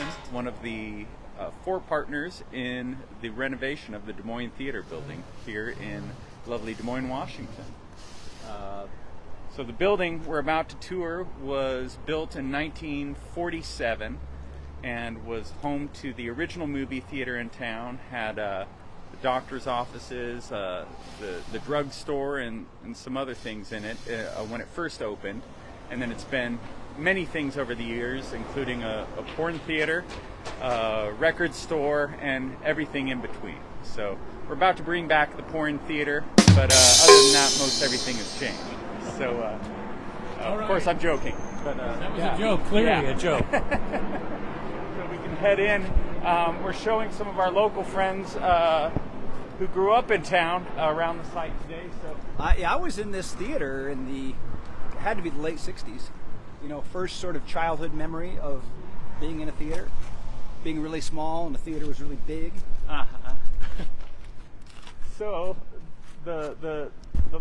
Washington, one of the 4 partners in the renovation of the Des Moines Theater building here in lovely Des Moines, Washington. So the building we're about to tour was built in 1947 and was home to the original movie theater in town, had the doctor's offices, the drugstore, and some other things in it when it first opened. And then it's been many things over the years, including a porn theater, a record store, and everything in between. So we're about to bring back the porn theater, but other than that, most everything has changed. So, of course, I'm joking. But, that was a joke, clearly a joke. So we can head in. We're showing some of our local friends who grew up in town around the site today. So I was in this theater it had to be the late 60s. You know, first sort of childhood memory of being in a theater, being really small and the theater was really big. So the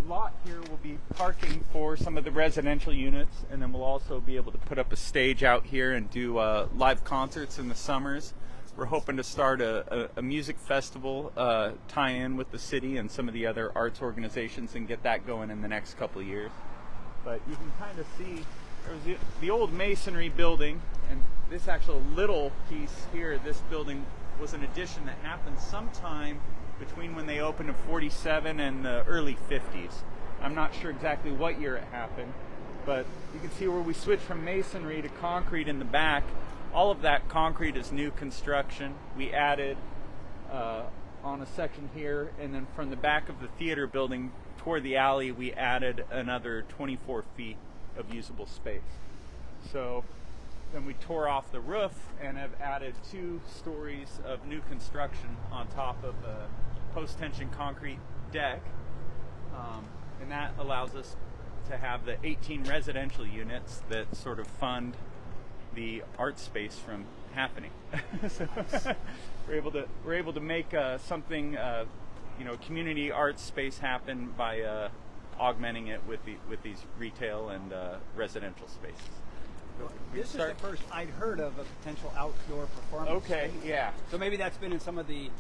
lot here will be parking for some of the residential units, and then we'll also be able to put up a stage out here and do live concerts in the summers. We're hoping to start a music festival tie-in with the city and some of the other arts organizations and get that going in the next couple of years. But you can kind of see there was the old masonry building, and this actual little piece here, this building was an addition that happened sometime between when they opened in 47 and the early 50s. I'm not sure exactly what year it happened, but you can see where we switched from masonry to concrete in the back. All of that concrete is new construction. We added on a section here, and then from the back of the theater building toward the alley, we added another 24 feet of usable space. So then we tore off the roof and have added 2 stories of new construction on top of a post-tension concrete deck. And that allows us to have the 18 residential units that sort of fund the art space from happening. So we're able to make something, community art space happen by augmenting it with these retail and residential spaces. This is the first I'd heard of a potential outdoor performance. Okay, space. yeah. So maybe that's been in some of the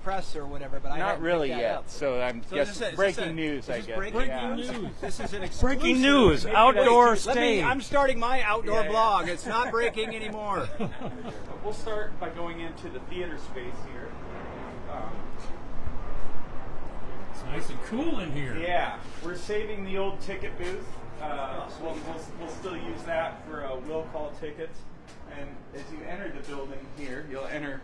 press or whatever, but I not hadn't really picked that yet. up. So I'm guessing breaking news. I guess breaking news. This is an exclusive. Breaking news. Maybe Outdoor stage. I'm starting my outdoor blog. It's not breaking anymore. We'll start by going into the theater space here. It's nice and cool in here. Yeah, we're saving the old ticket booth. We'll still use that for will call tickets. And as you enter the building here, you'll enter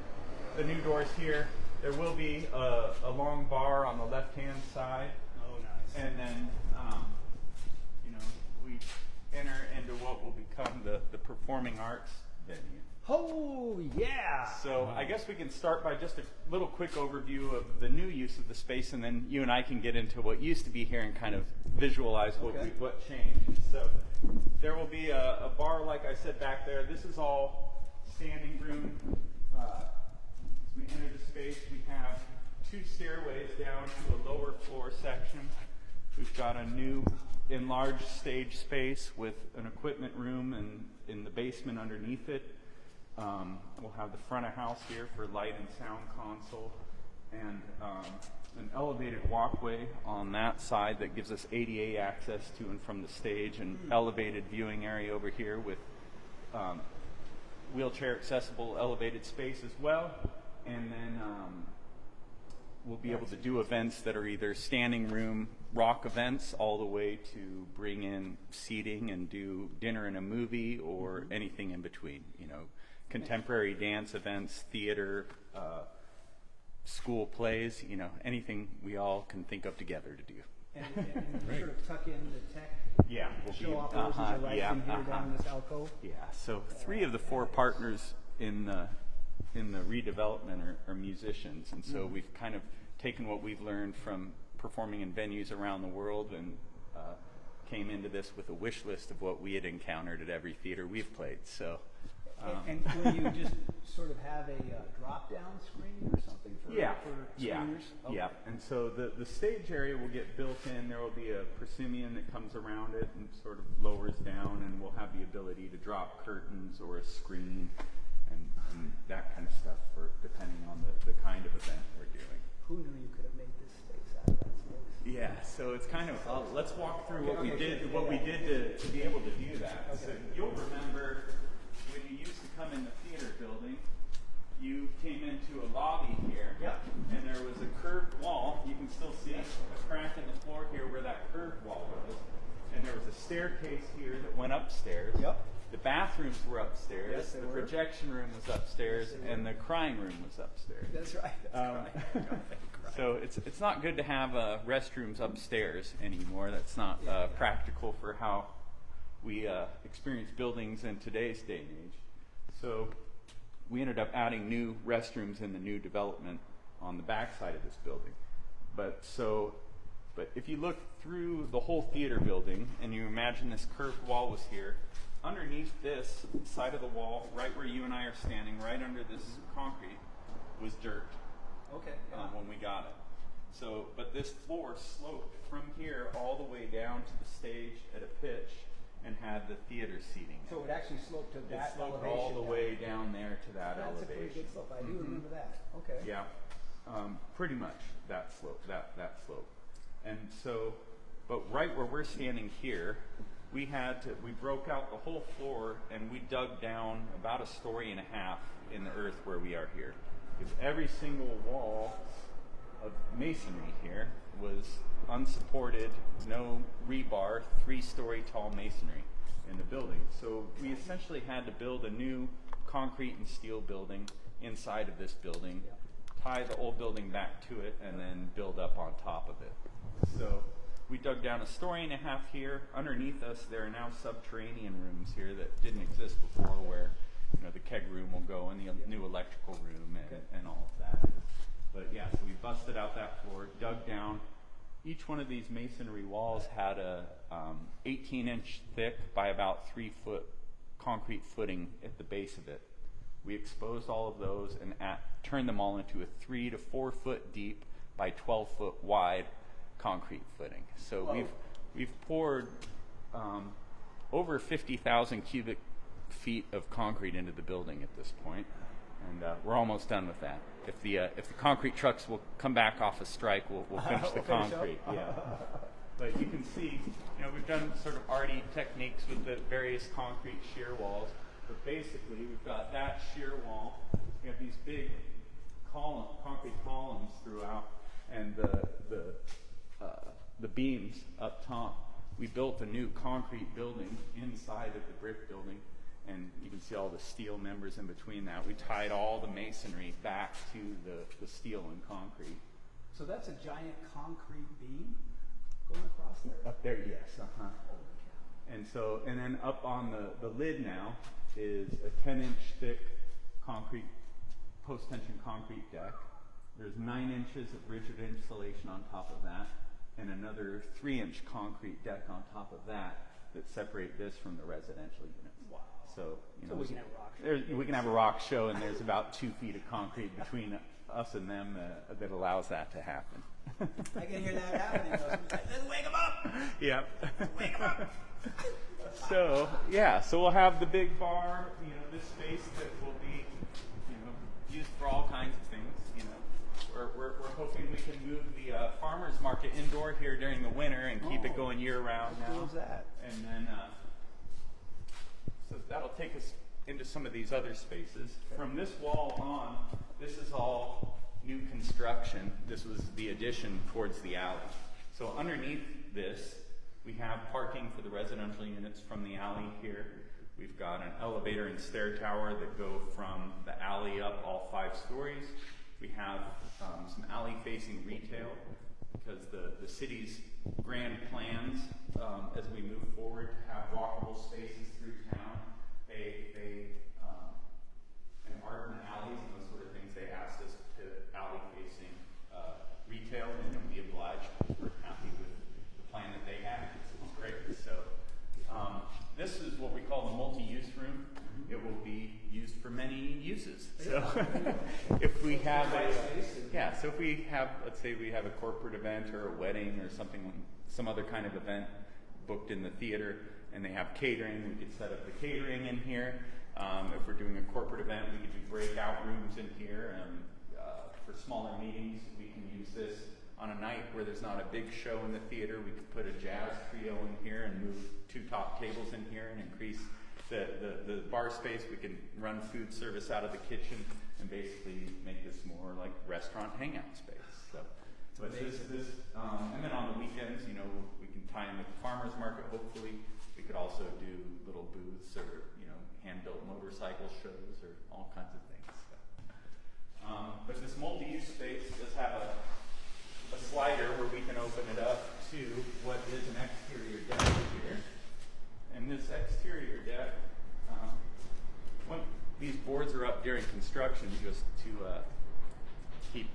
the new doors here. There will be a long bar on the left-hand side. Oh, nice. And then, we enter into what will become the performing arts venue. Oh, yeah. So I guess we can start by just a little quick overview of the new use of the space, and then you and I can get into what used to be here and kind of visualize what changed. So there will be a bar, like I said, back there. This is all standing room. As we enter the space, we have 2 stairways down to a lower floor section. We've got a new enlarged stage space with an equipment room and in the basement underneath it. We'll have the front of house here for light and sound console, and an elevated walkway on that side that gives us ADA access to and from the stage, and elevated viewing area over here with wheelchair accessible elevated space as well. And then we'll be able to do events that are either standing room rock events all the way to bring in seating and do dinner and a movie or anything in between, contemporary dance events, theater, school plays, anything we all can think of together to do. And sort of tuck in the tech show operations are right in here down in this alcove. Yeah, so 3 of the 4 partners in the redevelopment are musicians, and so we've kind of taken what we've learned from performing in venues around the world and came into this with a wish list of what we had encountered at every theater we've played. So. And will you just sort of have a drop-down screen or something for screeners? Okay. Yeah. And so the stage area will get built in. There will be a proscenium that comes around it and sort of lowers down, and we'll have the ability to drop curtains or a screen and and that kind of stuff for depending on the kind of event we're doing. Who knew you could have made this space out of that space? Yeah, so it's kind of, let's walk through what we did to be able to do that. Okay. So you'll remember when you used to come in the theater building, you came into a lobby here, Yeah. and there was a curved wall. You can still see a crack in the floor here where that curved wall was. And there was a staircase here that went upstairs. Yep. The bathrooms were upstairs. Yes, they the were. projection room was upstairs, Yes, they and the crying room was upstairs. That's right. That's right. So it's not good to have restrooms upstairs anymore. That's not practical for how we experience buildings in today's day and age. So we ended up adding new restrooms in the new development on the back side of this building. But if you look through the whole theater building and you imagine this curved wall was here, underneath this side of the wall, right where you and I are standing, right under this concrete, was dirt. Okay. When we got it. So, but this floor sloped from here all the way down to the stage at a pitch and had the theater seating. So it actually sloped to It that sloped elevation. all the down. way down there to that That's elevation. a pretty good slope. I do remember that. Okay. Yeah, pretty much that slope, that slope. And so, but right where we're standing here, we broke out the whole floor and we dug down about 1.5 stories in the earth where we are here. Because every single wall of masonry here was unsupported, no rebar, 3-story tall masonry in the building. So we essentially had to build a new concrete and steel building inside of this building, tie the old building back to it, and then build up on top of it. So we dug down 1.5 stories here. Underneath us, there are now subterranean rooms here that didn't exist before, where the keg room will go and the new electrical room and all of that. But yeah, so we busted out that floor, dug down. Each one of these masonry walls had a 18-inch thick by about 3-foot concrete footing at the base of it. We exposed all of those and turned them all into a 3 to 4 foot deep by 12-foot wide concrete footing. So we've poured over 50,000 cubic feet of concrete into the building at this point, and we're almost done with that. If the concrete trucks will come back off a strike, we'll finish the concrete. Yeah. But you can see, we've done sort of arty techniques with the various concrete shear walls. But basically, we've got that shear wall. We have these big concrete columns throughout, and the beams up top. We built a new concrete building inside of the brick building, and you can see all the steel members in between that. We tied all the masonry back to the steel and concrete. So that's a giant concrete beam going across there? Up there, yes. And then up on the lid now is a 10-inch thick concrete, post-tension concrete deck. There's 9 inches of rigid insulation on top of that, and another 3-inch concrete deck on top of that separate this from the residential units. Wow. So, we can have a rock show. we can have a rock show, and there's about 2 feet of concrete between us and them that allows that to happen. I can hear that happening. Let's wake them up! Yep. Wake them up! So we'll have the big bar, this space that will be, used for all kinds of things. We're hoping we can move the farmers market indoor here during the winter and keep it going year round now. How cool is that? And then, so that'll take us into some of these other spaces. From this wall on, this is all new construction. This was the addition towards the alley. So underneath this, we have parking for the residential units from the alley here. We've got an elevator and stair tower that go from the alley up all 5 stories. We have some alley-facing retail because the city's grand plans, as we move forward, to have walkable spaces through town. And art and alleys and those sort of things, they asked us to alley-facing retail, and we obliged. We're happy with the plan that they had. It's great. So this is what we call the multi-use room. It will be used for many uses. So if we have let's say we have a corporate event or a wedding or something, some other kind of event booked in the theater, and they have catering, we could set up the catering in here. If we're doing a corporate event, we could do breakout rooms in here. For smaller meetings, we can use this. On a night where there's not a big show in the theater, we could put a jazz trio in here and move 2 top tables in here and increase the bar space. We can run food service out of the kitchen and basically make this more like restaurant hangout space. So, but this and then on the weekends, you know, we can tie in with the farmers market. Hopefully, we could also do little booths or hand-built motorcycle shows or all kinds of things. So, but this multi-use space does have a slider where we can open it up to what is an exterior deck here. And this exterior deck, when these boards are up during construction just to keep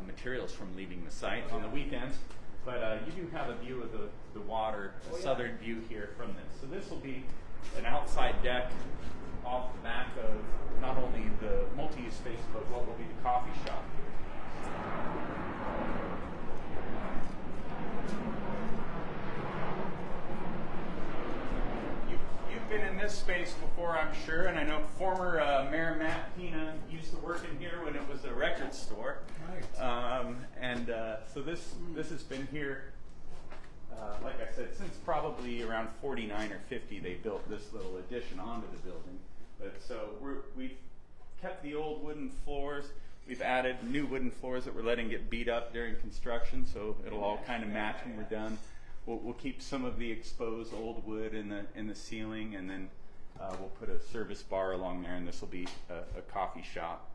materials from leaving the site on the weekends. But you do have a view of the water, a southern view here from this. So this will be an outside deck off the back of not only the multi-use space, but what will be the coffee shop here. Been in this space before, I'm sure, and I know former Mayor Matt Pina used to work in here when it was a record store. Right. So this has been here, like I said, since probably around 49 or 50. They built this little addition onto the building. But so we've kept the old wooden floors. We've added new wooden floors that we're letting get beat up during construction, so it'll all kind of match when we're done. We'll keep some of the exposed old wood in the ceiling, and then we'll put a service bar along there, and this will be a coffee shop.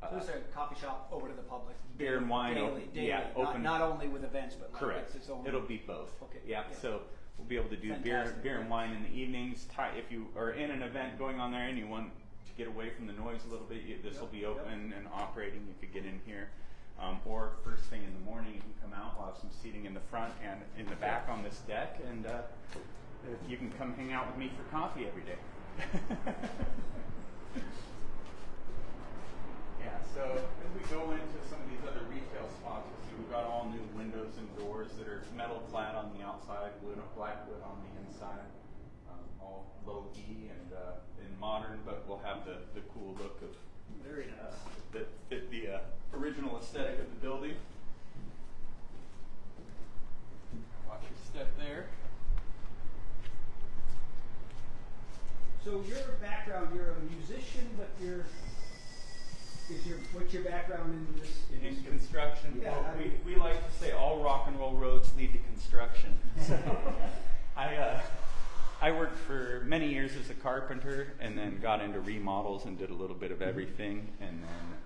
So this is a coffee shop open to the public. Beer and wine, daily. Yeah, open. Not only with events, but like correct. It's own. It'll be both. Okay. Yeah. So we'll be able to do beer and wine in the evenings. If you are in an event going on there and you want to get away from the noise a little bit, this will be open and operating. You could get in here. Or first thing in the morning, you can come out. We'll have some seating in the front and in the back on this deck, and you can come hang out with me for coffee every day. Yeah, so as we go into some of these other retail spots, we'll see we've got all new windows and doors that are metal clad on the outside, black wood on the inside, all low E and modern, but we'll have the cool look of very nice. That fit the original aesthetic of the building. Watch your step there. So your background, you're a musician, but what's your background in this? In construction, Yeah, well, we like to say all rock and roll roads lead to construction. So I worked for many years as a carpenter, and then got into remodels and did a little bit of everything, and then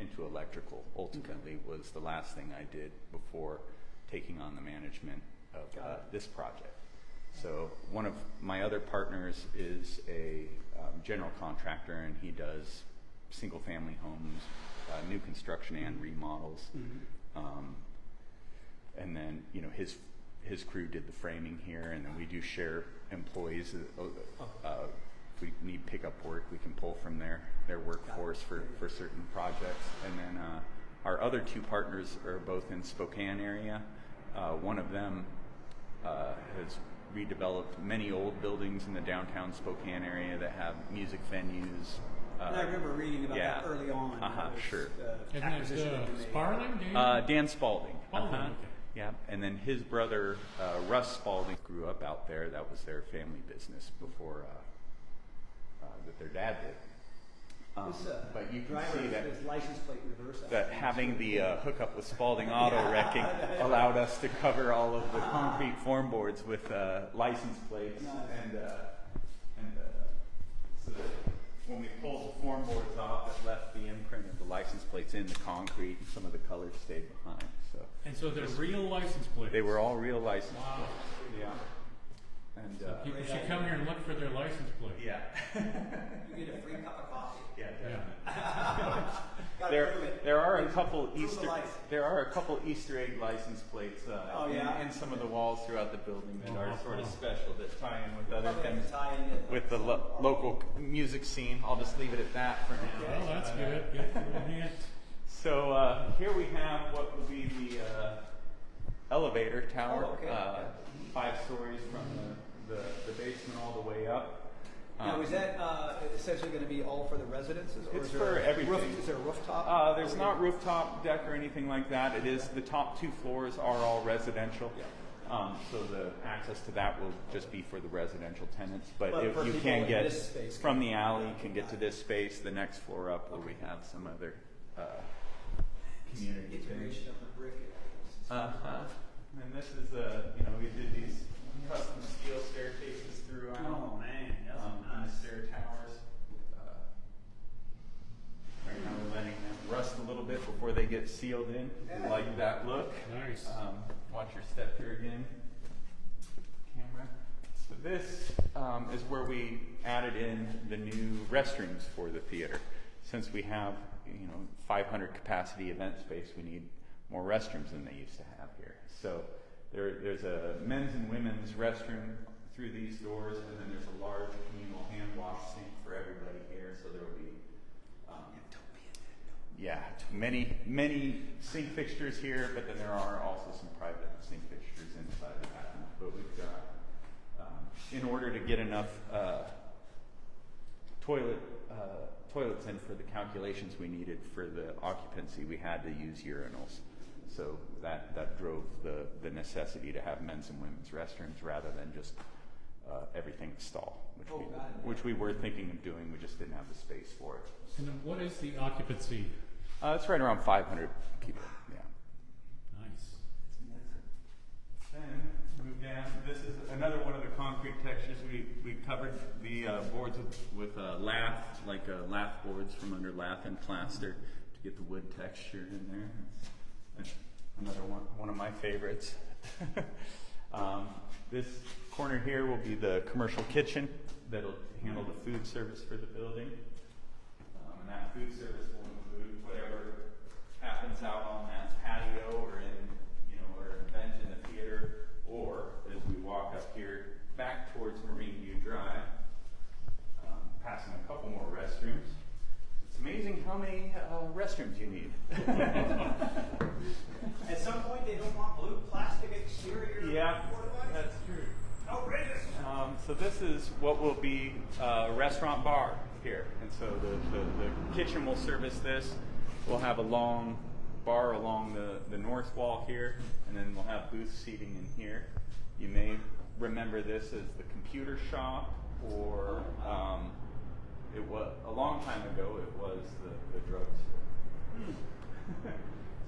into electrical. Ultimately, was the last thing I did before taking on the management of this project. So one of my other partners is a general contractor, and he does single-family homes, new construction and remodels. And then his crew did the framing here, and then we do share employees. If we need pickup work, we can pull from their workforce for certain projects. And then our other 2 partners are both in Spokane area. One of them has redeveloped many old buildings in the downtown Spokane area that have music venues. And I remember reading about that early on. Sure. Isn't that Sparling? Dan Spalding. Okay. Yeah, and then his brother Russ Spalding grew up out there. That was their family business before that their dad did. But you can see that license plate reverse. That having the hookup with Spalding Auto Wrecking allowed us to cover all of the concrete form boards with license plates, and so that when we pulled the form boards off, it left the imprint of the license plates in the concrete, and some of the colors stayed behind. So they're real license plates. They were all real license plates. Yeah. And people should come here and look for their license plate. Yeah. You get a free cup of coffee. Yeah, definitely. There are a couple Easter egg license plates in some of the walls throughout the building that are sort of special, that tie in with other things, with the local music scene. I'll just leave it at that for now. Well, that's good. Good for a hint. So here we have what will be the elevator tower, 5 stories from the basement all the way up. Now, is that essentially going to be all for the residences, or It's is there for everything. Is there a rooftop? There's not rooftop deck or anything like that. It is the top 2 floors are all residential. Yeah. So the access to that will just be for the residential tenants. But But if for you people can in get this space, from the alley, you can get to this space, the next floor up, where we have some other community things. Integration of the brick. And this is we did these custom steel staircases throughout. Oh man, that's on the nice. stair towers. Right now we're letting them rust a little bit before they get sealed in. Yeah. Like that look. Nice. Watch your step here again. Camera. So this is where we added in the new restrooms for the theater. Since we have 500 capacity event space, we need more restrooms than they used to have here. So there's a men's and women's restroom through these doors, and then there's a large communal hand wash sink for everybody here. So there will be many sink fixtures here, but then there are also some private sink fixtures inside of that. But we've got, in order to get enough toilets in for the calculations we needed for the occupancy, we had to use urinals. So that drove the necessity to have men's and women's restrooms rather than just everything stall, which we were thinking of doing. We just didn't have the space for it. And then what is the occupancy? It's right around 500 people. Yeah. Nice. Then move down. This is another one of the concrete textures. We covered the boards with lath, like lath boards from under lath and plaster to get the wood texture in there. That's another one of my favorites. This corner here will be the commercial kitchen that'll handle the food service for the building. And that food service will include whatever happens out on that patio or or an event in the theater, or as we walk up here back towards Marine View Drive, passing a couple more restrooms. It's amazing how many restrooms you need. At some point, they don't want blue plastic exterior. Yeah, that's true. Outrageous. So this is what will be a restaurant bar here. And so the kitchen will service this. We'll have a long bar along the north wall here, and then we'll have booth seating in here. You may remember this as the computer shop, or it was a long time ago it was the drugstore.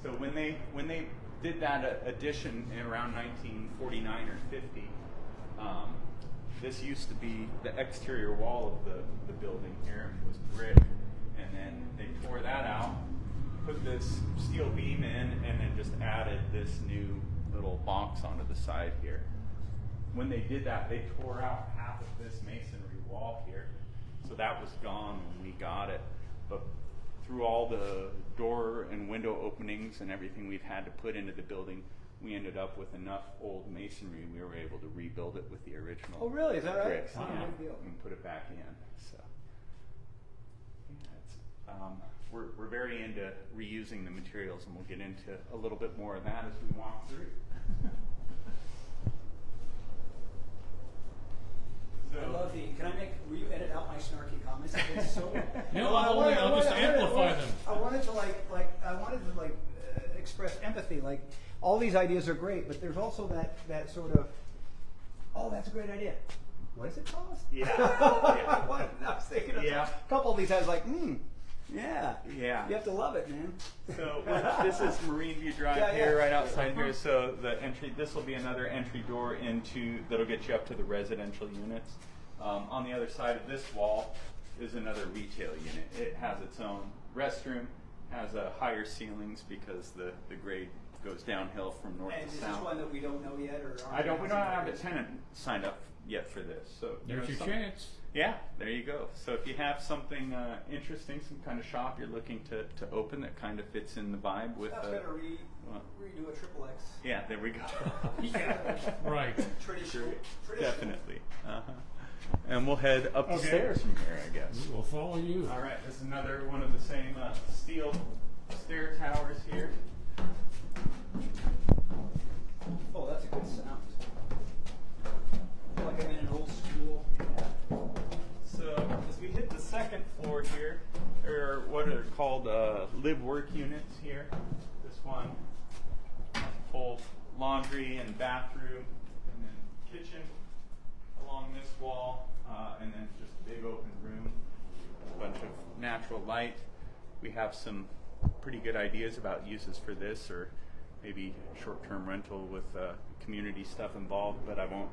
So when they did that addition in around 1949 or 50, this used to be the exterior wall of the building here. It was brick, and then they tore that out, put this steel beam in, and then just added this new little box onto the side here. When they did that, they tore out half of this masonry wall here, so that was gone when we got it. But through all the door and window openings and everything we've had to put into the building, we ended up with enough old masonry. We were able to rebuild it with the original. Oh, really? Is that right? bricks, Oh, yeah, big deal. and put it back in. So we're very into reusing the materials, and we'll get into a little bit more of that as we walk through. I love the. Will you edit out my snarky comments? It's so. No, I'll just amplify them. I wanted to express empathy. Like, all these ideas are great, but there's also that sort of, oh, that's a great idea. What does it cost? Yeah. Yeah. What? I was thinking of Yeah. a couple of these. I was like, yeah. Yeah. You have to love it, man. So this is Marine View Drive Yeah, here, yeah. right outside here. So the entry, this will be another entry door that'll get you up to the residential units. On the other side of this wall is another retail unit. It has its own restroom, has higher ceilings because the grade goes downhill from north And to is south. this one that we don't know yet, or We don't have a tenant signed up yet for this. So There's your chance. Yeah, there you go. So if you have something interesting, some kind of shop you're looking to open that kind of fits in the vibe with. I was going to redo a triple X. Yeah, there we go. Yeah, right. Traditional. Definitely. And we'll head up the Okay. stairs from here, I guess. We'll follow you. All right, this is another one of the same steel stair towers here. Oh, that's a good sound. I feel like I'm in an old school. So live-work units here. This one, full laundry and bathroom, and then kitchen along this wall, and then just a big open room, a bunch of natural light. We have some pretty good ideas about uses for this, or maybe short-term rental with community stuff involved, but I won't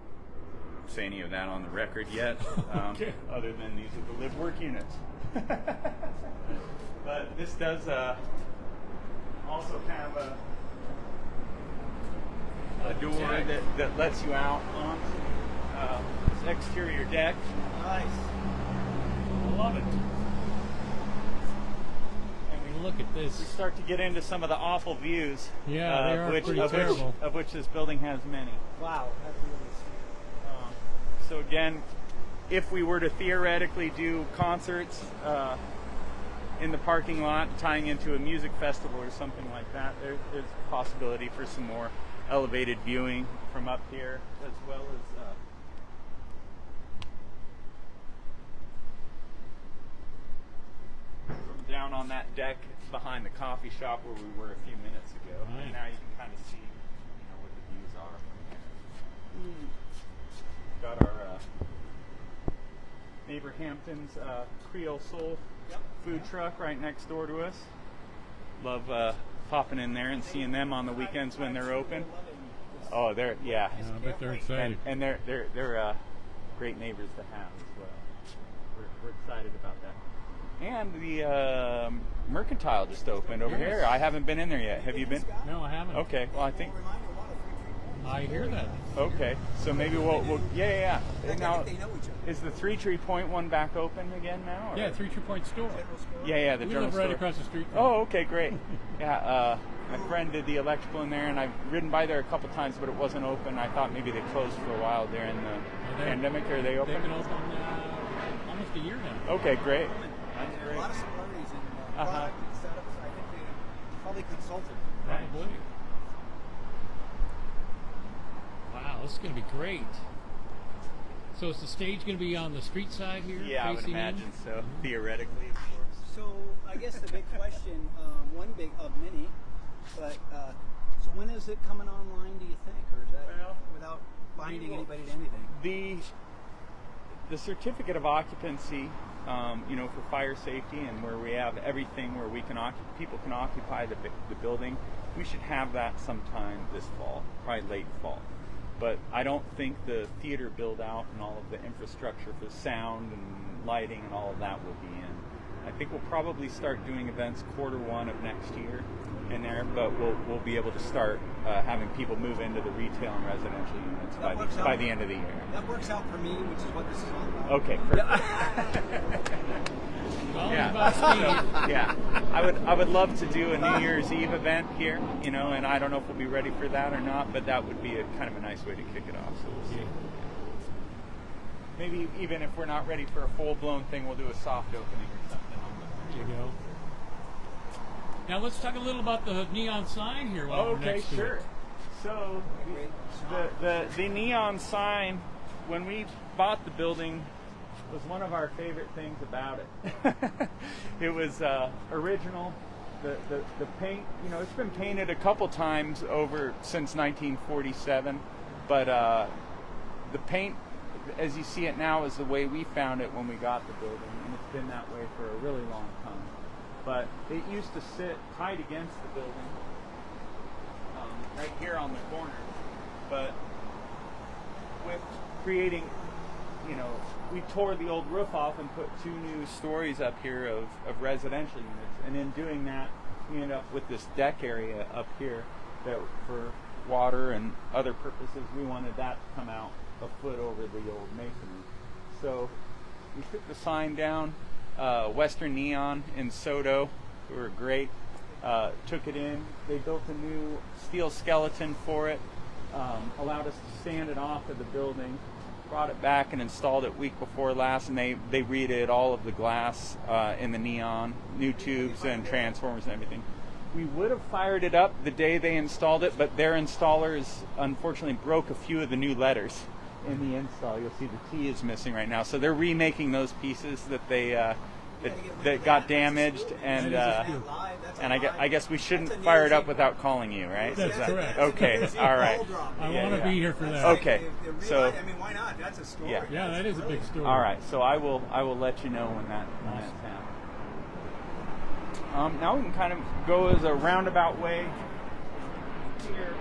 say any of that on the record yet, Okay. other than these are the live-work units. But this does also have a door that lets you out on this exterior deck. Nice. I love it. Look at We this. start to get into some of the awful views, Yeah, they are pretty terrible. of which this building has many. Wow, that's really sweet. So again, if we were to theoretically do concerts in the parking lot, tying into a music festival or something like that, there's a possibility for some more elevated viewing from up here, as well as from down on that deck behind the coffee shop where we were a few minutes ago. Right. And now you can kind of see, what the views are from here. Got our neighbor Hampton's Creole Soul food truck right next door to us. Love popping in there and seeing them on the weekends when they're open. Oh, they're Yeah, I bet they're excited. and they're great neighbors to have as well. We're excited about that. And the Mercantile just opened over here. I haven't been in there yet. Have you been? No, I haven't. Okay. Well, I think. I hear that. Okay. So maybe we'll yeah. Now, they know each other. is the 3 Tree Point one back open again now? Or? Yeah, 3 True Point store. Yeah, the We general live right store. across the street from Oh, okay, great. Yeah, my friend did the electrical in there, and I've ridden by there a couple times, but it wasn't open. I thought maybe they closed for a while during the pandemic. Are they open? They've been open almost a year now. Okay, great. That's There are great. a lot of similarities in product and setups. I think they probably consulted. Probably. Wow, this is going to be great. So is the stage going to be on the street side here? Yeah, I would facing in? imagine so. Theoretically, of course. So I guess the big question, one big of many, but so when is it coming online? Do you think, or is that Well, without binding will- anybody to anything? The certificate of occupancy, for fire safety and where we have everything where we can people can occupy the building, we should have that sometime this fall, probably late fall. But I don't think the theater build out and all of the infrastructure for sound and lighting and all of that will be in. I think we'll probably start doing events Q1 of next year in there, but we'll be able to start having people move into the retail and residential units by the end of the year. That works out for me, which is what this is all about. Okay, perfect. Well, Yeah. about Steve. Yeah, I would love to do a New Year's Eve event here, and I don't know if we'll be ready for that or not, but that would be a kind of a nice way to kick it off. So we'll see. Maybe even if we're not ready for a full-blown thing, we'll do a soft opening or something. There you go. Now let's talk a little about the neon sign here while we're Okay, next to sure. it. So the neon sign, when we bought the building, was one of our favorite things about it. It was original. The paint, it's been painted a couple times over since 1947, but the paint, as you see it now, is the way we found it when we got the building, and it's been that way for a really long time. But it used to sit tight against the building, right here on the corner. But with creating, we tore the old roof off and put 2 new stories up here of residential units. And in doing that, we ended up with this deck area up here that for water and other purposes, we wanted that to come out a foot over the old masonry. So we took the sign down, Western Neon in Soto, who were great, took it in. They built a new steel skeleton for it, allowed us to stand it off of the building, brought it back and installed it week before last, and they redid all of the glass in the neon, new tubes and transformers and everything. We would have fired it up the day they installed it, but their installers unfortunately broke a few of the new letters in the install. You'll see the T is missing right now. So they're remaking those pieces that they that got damaged, and I guess we shouldn't fire it up without calling you, right? That's correct. Okay, all right. I want to be here for that. Okay, so I mean, why not? That's a story. Yeah, that is a big story. all right. So I will let you know when that's happening. Now we can kind of go as a roundabout way here.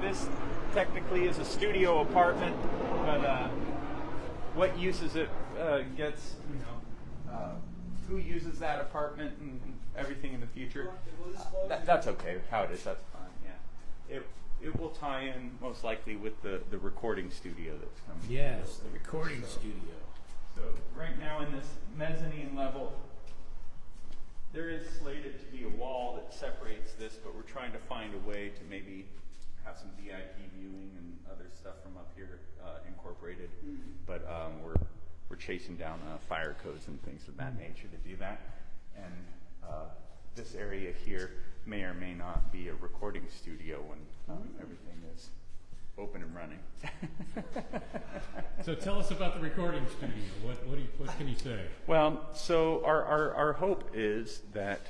This technically is a studio apartment, but what uses it gets, who uses that apartment and everything in the future. That's okay. How it is, that's fine. Yeah, it will tie in most likely with the recording studio that's coming. Yes, the recording studio. So right now in this mezzanine level, there is slated to be a wall that separates this, but we're trying to find a way to maybe have some VIP viewing and other stuff from up here incorporated. But we're chasing down fire codes and things of that nature to do that. And this area here may or may not be a recording studio when everything is open and running. So tell us about the recording studio. What can you say? Well, so our hope is that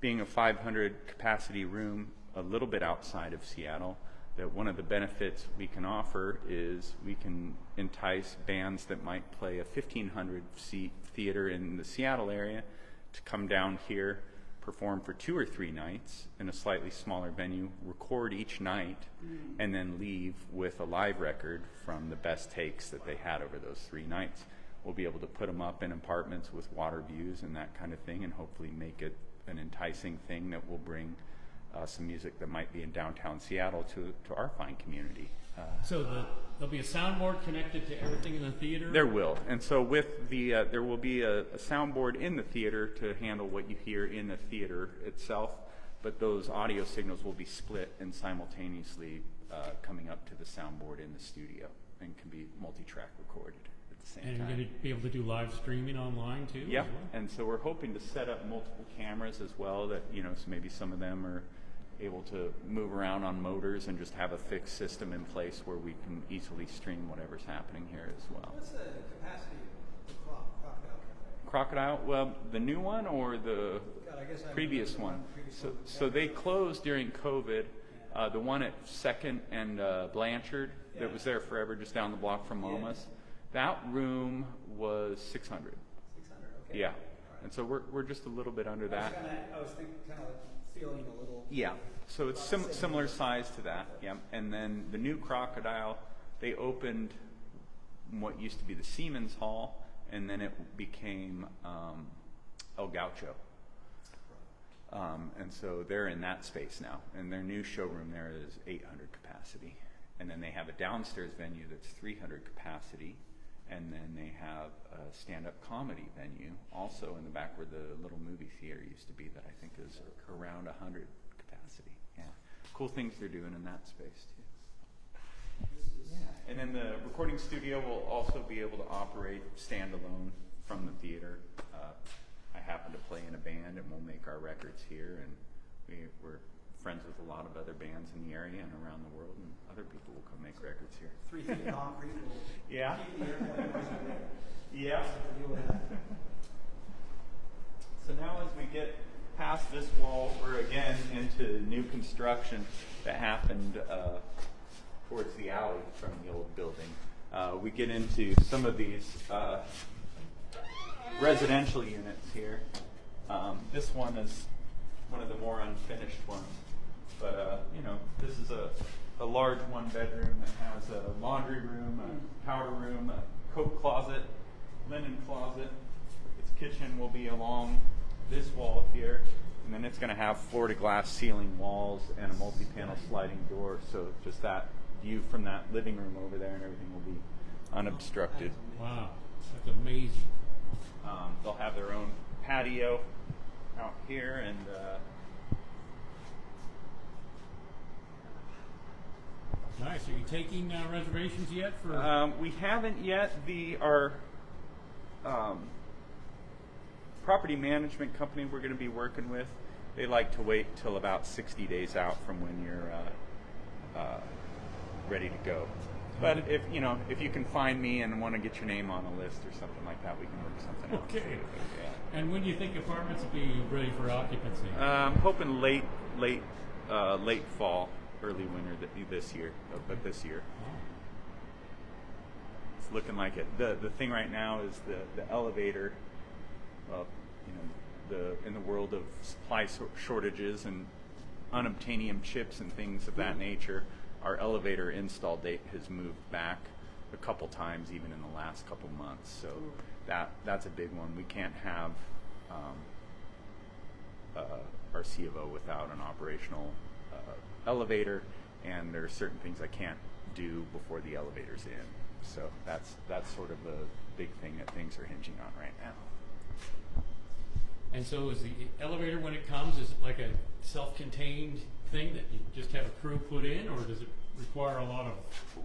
being a 500 capacity room a little bit outside of Seattle, that one of the benefits we can offer is we can entice bands that might play a 1,500 seat theater in the Seattle area to come down here, perform for 2 or 3 nights in a slightly smaller venue, record each night, and then leave with a live record from the best takes that they had over those 3 nights. We'll be able to put them up in apartments with water views and that kind of thing, and hopefully make it an enticing thing that will bring some music that might be in downtown Seattle to our fine community. So there'll be a soundboard connected to everything in the theater? There will. And so with the, there will be a soundboard in the theater to handle what you hear in the theater itself, but those audio signals will be split and simultaneously coming up to the soundboard in the studio and can be multi-track recorded at the same time. And you're going to be able to do live streaming online too? Yeah, as well? and so we're hoping to set up multiple cameras as well that, so maybe some of them are able to move around on motors and just have a fixed system in place where we can easily stream whatever's happening here as well. What's the capacity of the Crocodile Cafe? Crocodile, well, the new one or the previous one? So they closed during COVID. The one at 2nd and Blanchard that was there forever, just down the block from Lomas. That room was 600. 600, okay. Yeah, and so we're just a little bit under that. I was thinking, kind of feeling a little. Yeah, so it's similar size to that. Yeah, and then the new Crocodile, they opened what used to be the Siemens Hall, and then it became El Gaucho. And so they're in that space now, and their new showroom there is 800 capacity. And then they have a downstairs venue that's 300 capacity, and then they have a stand-up comedy venue also in the back where the little movie theater used to be that I think is around 100 capacity. Yeah, cool things they're doing in that space too. Yeah. And then the recording studio will also be able to operate standalone from the theater. I happen to play in a band, and we'll make our records here, and we're friends with a lot of other bands in the area and around the world, and other people will come make records here. 3 feet of concrete will Yeah. keep the airplane noisy. Yeah. Deal with that. So now as we get past this wall, we're again into new construction that happened towards the alley from the old building. We get into some of these residential units here. This one is one of the more unfinished ones, but this is a large 1-bedroom that has a laundry room, a powder room, a coat closet, linen closet. Its kitchen will be along this wall here, and then it's going to have floor-to-glass ceiling walls and a multi-panel sliding door, so just that view from that living room over there and everything will be unobstructed. Wow, that's amazing. They'll have their own patio out here, and Nice. Are you taking reservations yet for? we haven't yet. Our property management company we're going to be working with, they like to wait till about 60 days out from when you're ready to go. But if you can find me and want to get your name on a list or something like that, we can work something out. Okay. Yeah. And when do you think apartments will be ready for occupancy? I'm hoping late fall, early winter this year. But this year, it's looking like it. The thing right now is the elevator. In the world of supply shortages and unobtainium chips and things of that nature, our elevator install date has moved back a couple times, even in the last couple months. So that's a big one. We can't have our C of O without an operational elevator, and there are certain things I can't do before the elevator's in. So that's sort of a big thing that things are hinging on right now. And so is the elevator, when it comes, is it like a self-contained thing that you just have a crew put in, or does it require a lot of...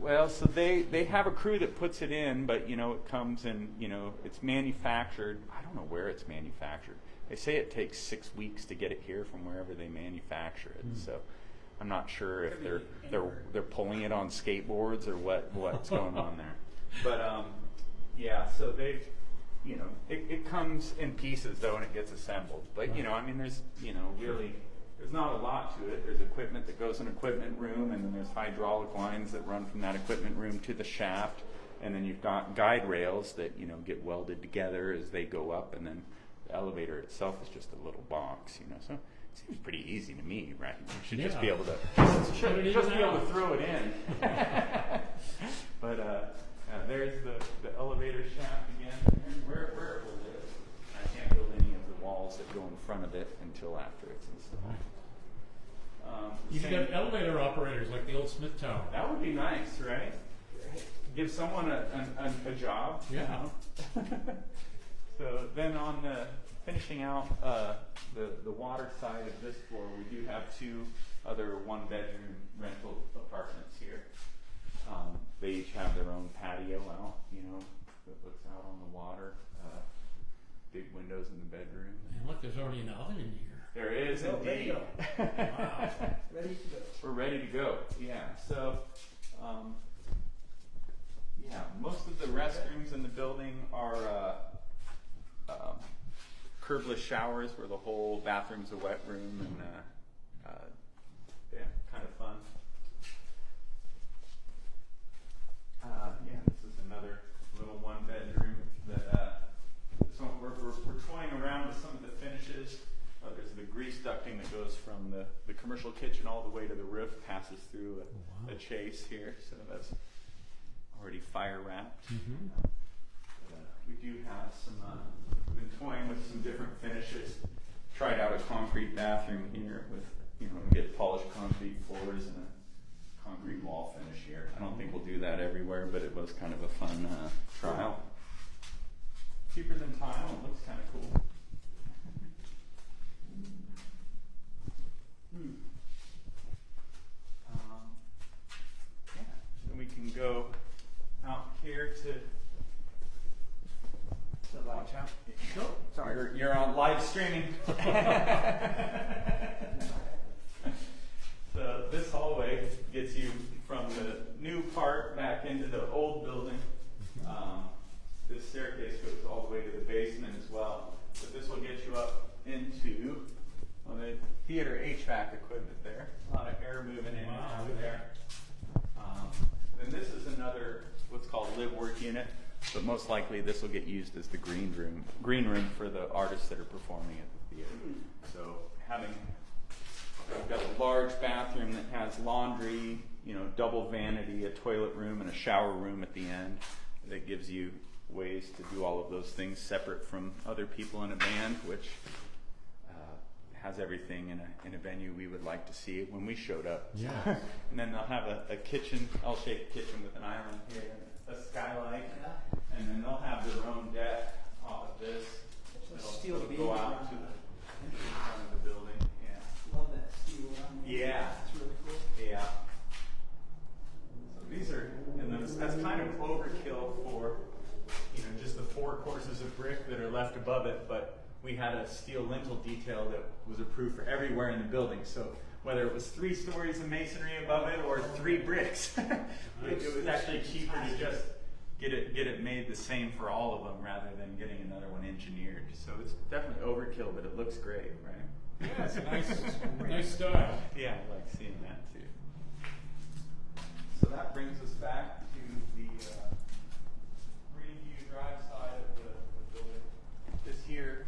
Well, so they have a crew that puts it in, but it comes in, it's manufactured. I don't know where it's manufactured. They say it takes 6 weeks to get it here from wherever they manufacture it. So I'm not sure if they're pulling it on skateboards or what's going on there. But yeah, so they've it comes in pieces though, and it gets assembled. But there's really there's not a lot to it. There's equipment that goes in equipment room, and then there's hydraulic lines that run from that equipment room to the shaft, and then you've got guide rails that get welded together as they go up, and then the elevator itself is just a little box. So it seems pretty easy to me, right? You should just be able to be able to throw it in. But there's the elevator shaft again. Where it will live. I can't build any of the walls that go in front of it until after it's installed. You could have elevator operators like the old Smith Tower. That would be nice, right? Give someone a job. Yeah. So then on finishing out the water side of this floor, we do have 2 other 1-bedroom rental apartments here. They each have their own patio out, that looks out on the water. Big windows in the bedroom. And look, there's already an oven in here. There is indeed. Wow. Ready to go. We're ready to go. Yeah. So, most of the restrooms in the building are curbless showers, where the whole bathroom's a wet room, and kind of fun. This is another little 1-bedroom that we're toying around with some of the finishes. There's the grease ducting that goes from the commercial kitchen all the way to the roof, passes through a chase here, so that's already fire wrapped. We do have we've been toying with some different finishes. Tried out a concrete bathroom here with, get polished concrete floors and a concrete wall finish here. I don't think we'll do that everywhere, but it was kind of a fun trial. Cheaper than tile, it looks kind of cool. Then we can go out here to watch out. Oh, sorry. You're on live streaming. So this hallway gets you from the new part back into the old building. This staircase goes all the way to the basement as well. But this will get you up into the theater HVAC equipment there. A lot of air moving in and out of there. Then this is another what's called live work unit, but most likely this will get used as the green room for the artists that are performing at the theater. So we've got a large bathroom that has laundry, double vanity, a toilet room, and a shower room at the end. That gives you ways to do all of those things separate from other people in a band, which has everything in a venue we would like to see when we showed up. Yeah. And then they'll have a kitchen, L-shaped kitchen with an island here, and a skylight, and then they'll have their own deck off of this. Steel It'll beam go out around to the front of the building. Yeah. Love that steel around there. Yeah. It's really cool. Yeah. So these are, and that's kind of overkill for, just the 4 courses of brick that are left above it, but we had a steel lintel detail that was approved for everywhere in the building. So whether it was 3 stories of masonry above it or 3 bricks. It was actually cheaper to just get it made the same for all of them rather than getting another one engineered. So it's definitely overkill, but it looks great, right? Yeah, it's a nice style. Yeah, I like seeing that too. So that brings us back to the Greenview Drive side of the building. This here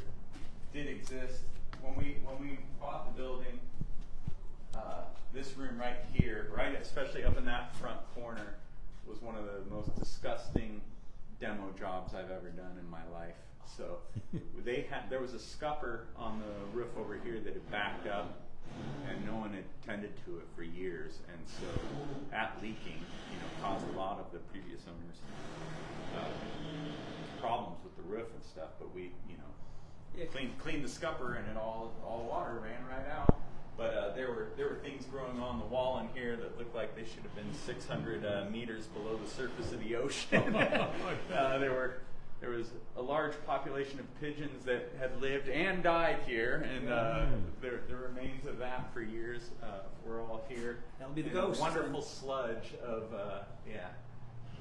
did exist when we bought the building. This room right here, right, especially up in that front corner, was one of the most disgusting demo jobs I've ever done in my life. So there was a scupper on the roof over here that had backed up, and no one had tended to it for years, and so that leaking, caused a lot of the previous owners problems with the roof and stuff. But we, cleaned the scupper, and it all water ran right out. But there were things growing on the wall in here that looked like they should have been 600 meters below the surface of the ocean. There was a large population of pigeons that had lived and died here, and the remains of that for years were all here. That'll be the and ghost. A wonderful sludge of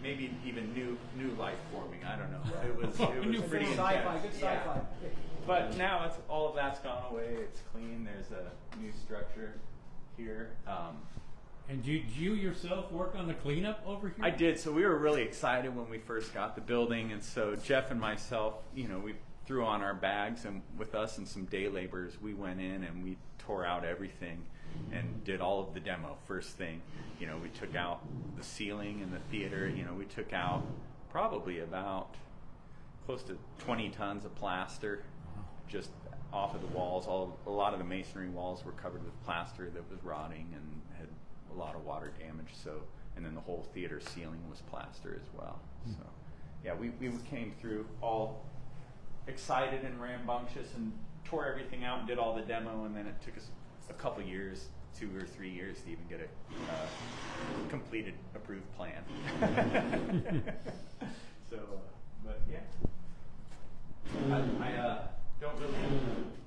maybe even new life forming. I don't know. It was pretty sci-fi. intense. Good sci-fi. Yeah. But now all of that's gone away. It's clean. There's a new structure here. And did you yourself work on the cleanup over here? I did. So we were really excited when we first got the building, and so Jeff and myself, we threw on our bags, and with us and some day laborers, we went in and we tore out everything and did all of the demo first thing. We took out the ceiling in the theater. We took out probably about close to 20 tons of plaster just off of the walls. A lot of the masonry walls were covered with plaster that was rotting and had a lot of water damage. So, and then the whole theater ceiling was plaster as well. So, yeah, we came through all excited and rambunctious and tore everything out and did all the demo, and then it took us a couple years, 2 or 3 years, to even get a completed, approved plan. So, but yeah, I don't really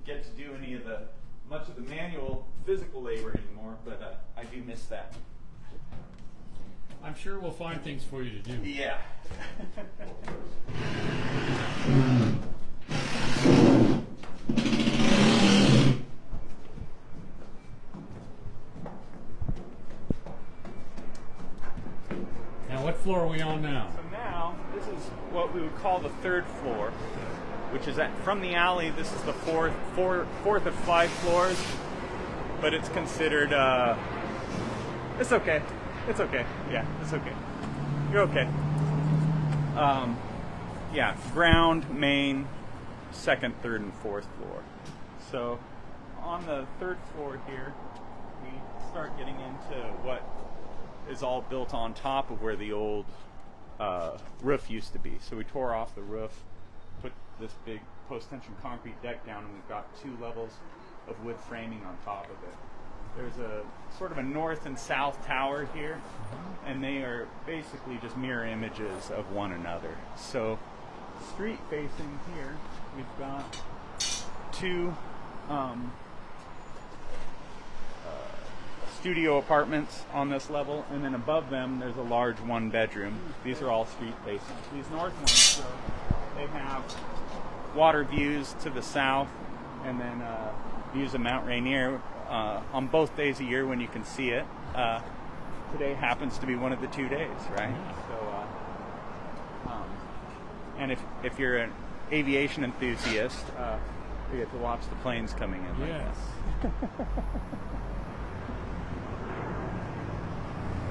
get to do much of the manual physical labor anymore, but I do miss that. I'm sure we'll find things for you to do. Yeah. Now, what floor are we on now? So now, this is what we would call the 3rd floor, which is from the alley. This is the fourth of 5 floors, but it's considered. It's okay. It's okay. Yeah, it's okay. You're okay. Yeah, ground, main, 2nd, 3rd, and 4th floor. So on the 3rd floor here, we start getting into what is all built on top of where the old roof used to be. So we tore off the roof, put this big post-tension concrete deck down, and we've got 2 levels of wood framing on top of it. There's a sort of a north and south tower here, and they are basically just mirror images of one another. So street facing here, we've got 2 studio apartments on this level, and then above them there's a large 1-bedroom. These are all street facing. These north ones, so they have water views to the south, and then views of Mount Rainier on both days a year when you can see it. Today happens to be one of the 2 days, right? So, and if you're an aviation enthusiast, you get to watch the planes coming in. Yes.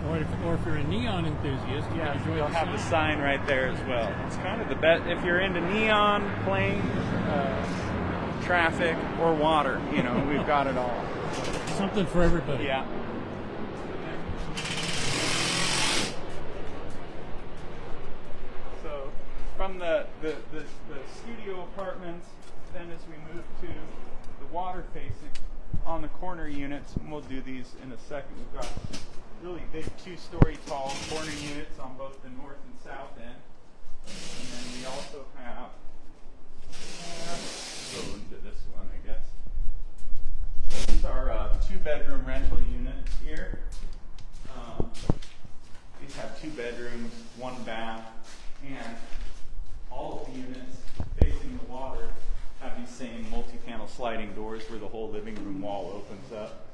Or if you're a neon enthusiast, you can enjoy you'll the have sign. the sign right there as well. It's kind of the best if you're into neon, planes, traffic, or water. We've got it all. Something for everybody. Yeah. So from the studio apartments, then as we move to the water facing on the corner units, and we'll do these in a second. We've got really big 2-story tall corner units on both the north and south end. And then we also have, go into this one, I guess. these are 2-bedroom rental units here. These have 2 bedrooms, 1 bath, and all of the units facing the water have these same multi-panel sliding doors where the whole living room wall opens up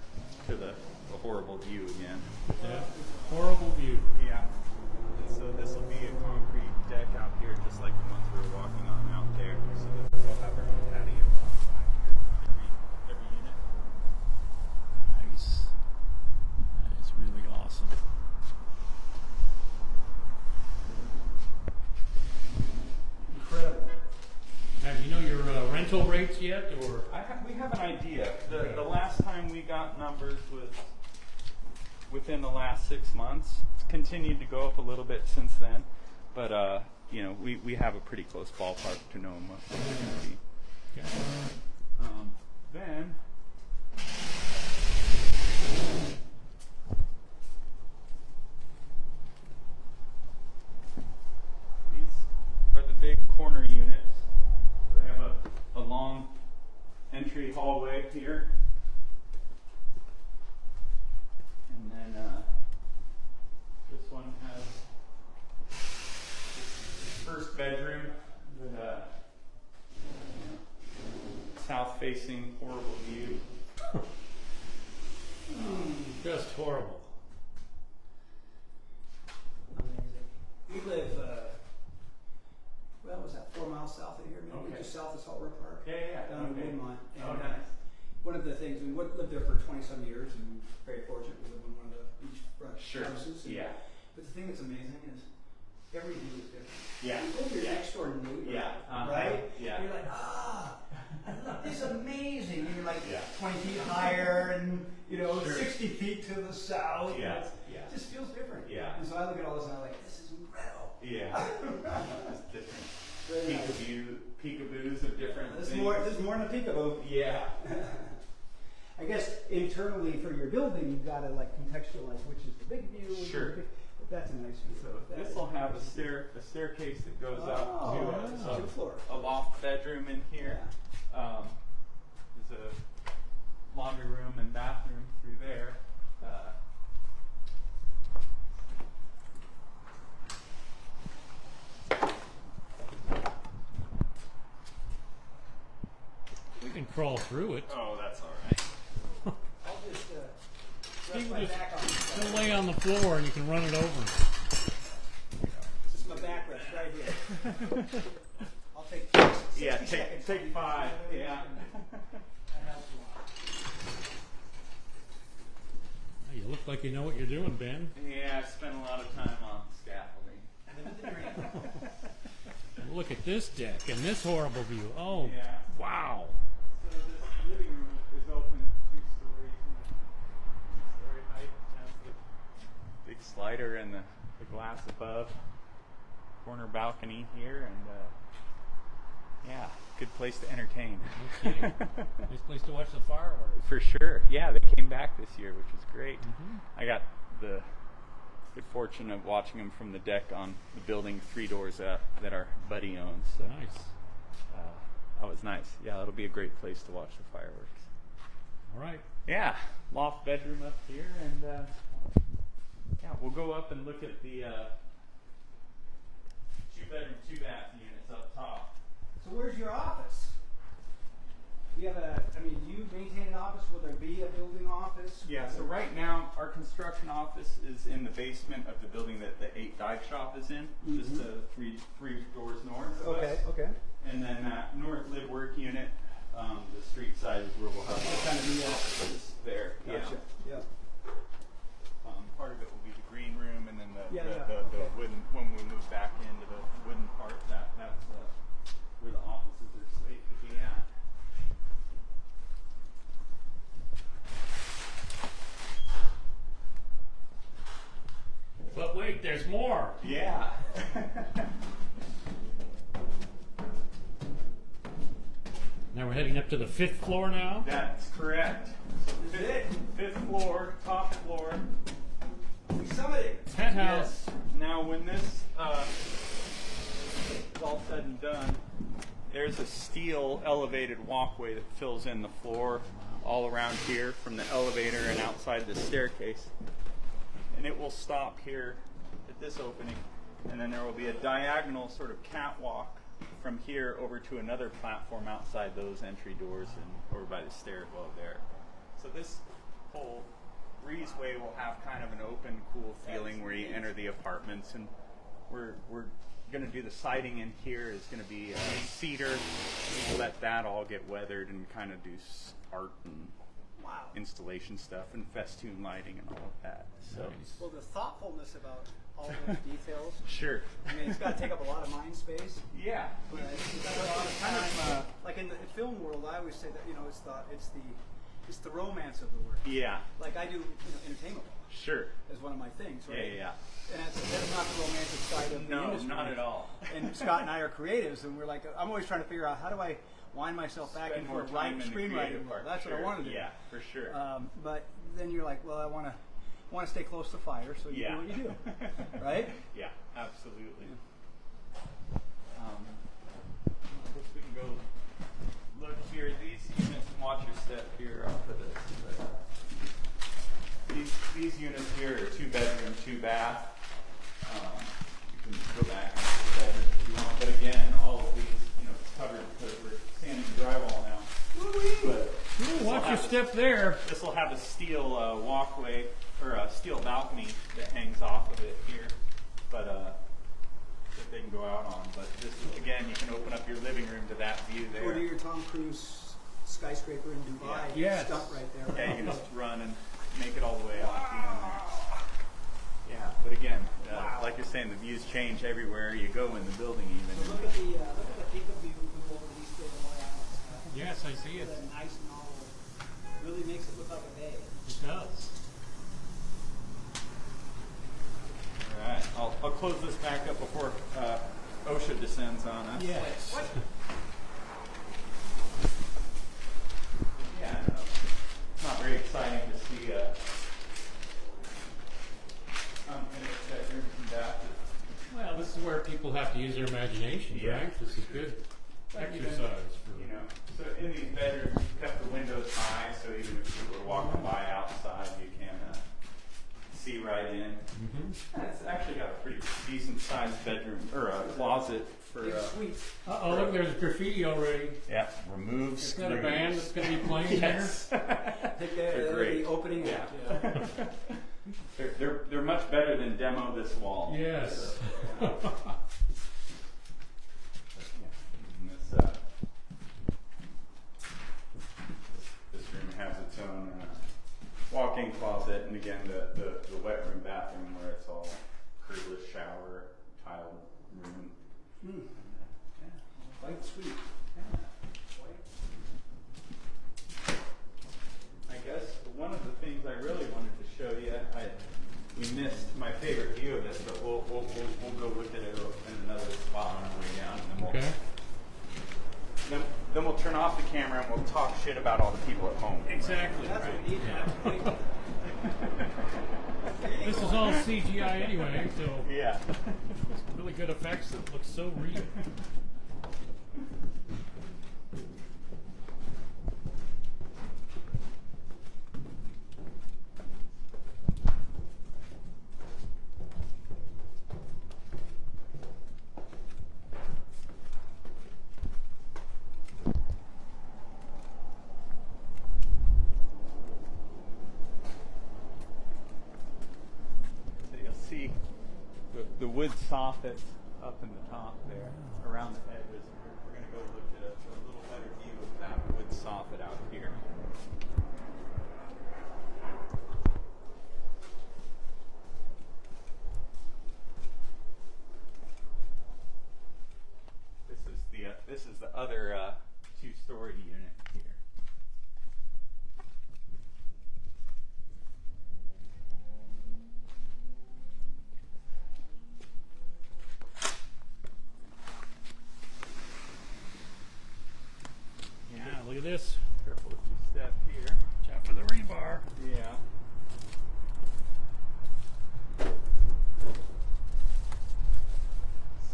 to the horrible view again. That horrible view. Yeah. And so this will be a concrete deck out here, just like the ones we were walking on out there. So that we'll have our own patio back here, every unit. Nice. That is really awesome. Incredible. Now, do you know your rental rates yet, or? We have an idea. The last time we got numbers was within the last 6 months. It's continued to go up a little bit since then, but you know, we have a pretty close ballpark to know what it's going to be. Okay. Then these are the big corner units. They have a long entry hallway here. And then this one has first bedroom with a south-facing horrible view. Just horrible. Amazing. We live, well, was that 4 miles south of here, maybe Okay. just south of Salt River Park? Yeah. Down in Okay. Woodmont. And, Oh, nice. one of the things, we lived there for 20-some years, and very fortunate we live in one of the beachfront Sure. houses. And, Yeah. But the thing that's amazing is every view is different. Yeah. You go to your Yeah. next door neighbor, Yeah. right? Yeah. You're like, look, this is amazing. And you're like Yeah. 20 feet higher, and you know, Sure. 60 feet to the south. Yeah. It's- Yeah. It just feels different. Yeah. And so I look at all this and I'm like, this is incredible. Yeah. It's different. Very nice. Peekaboos of different There's things. more than a peekaboo. Yeah. I guess internally for your building, you've got to like contextualize which is the big view. which is Sure. the big, but that's a nice view. So this will have a staircase that goes up to the floor. a loft bedroom in here. There's a laundry room and bathroom through there. We can crawl through it. Oh, that's all right. I'll just rest You my just back on this. You'll lay on the floor and you can run it over. This is my back rest right here. I'll take 60 Yeah, seconds. take 5. Yeah. That helps a lot. You look like you know what you're doing, Ben. Yeah, I've spent a lot of time on scaffolding. Living the dream. Look at this deck and this horrible view. Oh, Yeah. wow. So this living room is open 2 stories, 2-story height. Has the big slider and the glass above. Corner balcony here, and yeah, good place to entertain. No kidding. Nice place to watch the fireworks. For sure. Yeah, they came back this year, which was great. Mhm. I got the good fortune of watching them from the deck on the building 3 doors up that our buddy owns. So, Nice. that was nice. Yeah, it'll be a great place to watch the fireworks. All right. Yeah, loft bedroom up here, and yeah, we'll go up and look at the 2-bedroom, 2-bath units up top. So where's your office? Do you have do you maintain an office? Will there be a building office? Yeah, so right now our construction office is in the basement of the building that the 8 dive shop is in, just three doors north of us. Okay. And then that north live work unit, the street side is where we'll have Kind of the offices there. Gotcha. Yeah. Part of it will be the green room, and then the okay. wooden. When we move back into the wooden part, that's where the offices are slated to be at. But wait, there's more. Yeah. Now we're heading up to the 5th floor now. That's correct. This is it. 5th floor, top floor. We summited. Penthouse. Yes. Now, when this is all said and done, there's a steel elevated walkway that fills in the floor all around here from the elevator and outside the staircase. And it will stop here at this opening, and then there will be a diagonal sort of catwalk from here over to another platform outside those entry doors and over by the stairwell there. So this whole breezeway will have kind of an open, cool feeling where you enter the apartments, and we're going to do the siding in here is going to be cedar. We'll let that all get weathered and kind of do art and installation stuff and festoon lighting and all of that. So, Well, the thoughtfulness about all those details. sure. I mean, it's got to take up a lot of mind space. Yeah. But it's got a lot of time. Like in the film world, I always say that it's the romance of the work. Yeah. Like I do, entertainment Sure. is one of my things, right? Yeah. And that's not the romantic side of the industry. No, not at all. And Scott and I are creatives, and we're like, I'm always trying to figure out how do I wind myself back Spend into more a time in the screenwriting creative world. part. That's Sure. what I want to do. Yeah, for sure. But then you're like, well, I want to stay close to fire, so you do what you do, right? Yeah, absolutely. I guess we can go look here. These units, watch your step here off of this. These units here are 2 bedroom, 2 bath. You can go back and look at the bedrooms if you want. But again, all of these, it's covered because we're sanding drywall now. But Watch your step there. this will have a steel walkway or a steel balcony that hangs off of it here, but that they can go out on. But this again, you can open up your living room to that view there. Or do your Tom Cruise skyscraper in Dubai Yeah. Yes. stuff right there. Yeah, you can just run and make it all the way out to the end there. Yeah, but again, like you're saying, the views change everywhere you go in the building even. So look at the peak of view over the East Bay Memorial. Yes, I see it. It's a nice novel. Really makes it look like a bay. It does. All right, I'll close this back up before OSHA descends on us. Yes. Yeah, I know. It's not very exciting to see unfinished bedrooms and bathrooms. Well, this is where people have to use their imagination, Yeah. right? This is good exercise for. So in these bedrooms, we kept the windows high, so even if people are walking by outside, you can see right in. Mm-hmm. It's actually got a pretty decent sized bedroom or a closet for. Big suite. Look, there's graffiti already. Yeah, remove Is screws. that a band that's going to be playing Yes. They're great. the opening act. Yeah. They're much better than demo this wall. there? Yes. And this room has its own walk-in closet, and again the wet room bathroom where it's all curbless shower, tiled room. Quite sweet. I guess one of the things I really wanted to show you, we missed my favorite view of this, but we'll go look at it in another spot on the way down, and then Okay. then we'll turn off the camera and we'll talk shit about all the people at home. Exactly. That's what we need. Yeah. This is all CGI anyway, so Yeah. it's really good effects that look so real. So you'll see the wood soffits up in the top there, around the edges. We're going to go look at a little better view of that wood soffit out here. This is the other two-story unit here. Yeah, look at this. Careful if you step here. Watch out for the rebar. Yeah.